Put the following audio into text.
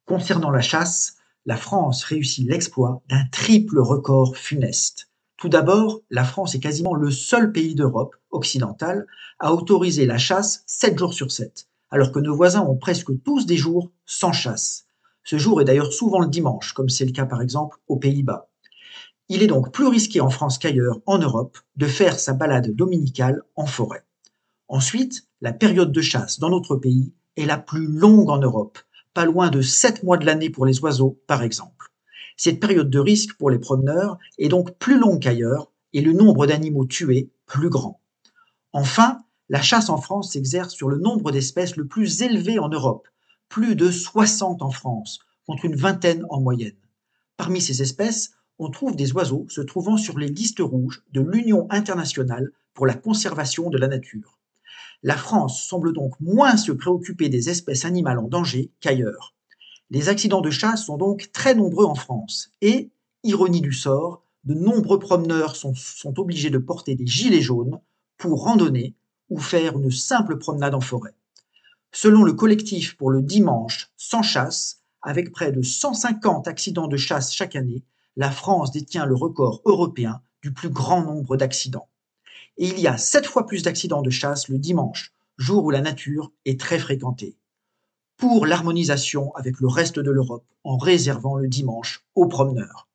Concernant la chasse, la France réussit l'exploit d'un triple record funeste. Tout d'abord, la France est quasiment le seul pays d'Europe occidentale à autoriser la chasse 7 jours sur 7, alors que nos voisins ont presque tous des jours sans chasse. Ce jour est d'ailleurs souvent le dimanche, comme c'est le cas par exemple aux Pays-Bas. Il est donc plus risqué en France qu'ailleurs en Europe de faire sa balade dominicale en forêt. Ensuite, la période de chasse dans notre pays est la plus longue en Europe, pas loin de 7 mois de l'année pour les oiseaux, par exemple. Cette période de risque pour les promeneurs est donc plus longue qu'ailleurs et le nombre d'animaux tués plus grand. Enfin, la chasse en France s'exerce sur le nombre d'espèces le plus élevé en Europe, plus de 60 en France, contre une vingtaine en moyenne. Parmi ces espèces, on trouve des oiseaux se trouvant sur les listes rouges de l'Union internationale pour la conservation de la nature. La France semble donc moins se préoccuper des espèces animales en danger qu'ailleurs. Les accidents de chasse sont donc très nombreux en France et, ironie du sort, de nombreux promeneurs sont obligés de porter des gilets jaunes pour randonner ou faire une simple promenade en forêt. Selon le collectif pour le dimanche sans chasse, avec près de 150 accidents de chasse chaque année, la France détient le record européen du plus grand nombre d'accidents. Et il y a 7 fois plus d'accidents de chasse le dimanche, jour où la nature est très fréquentée. Pour l'harmonisation avec le reste de l'Europe en réservant le dimanche aux promeneurs.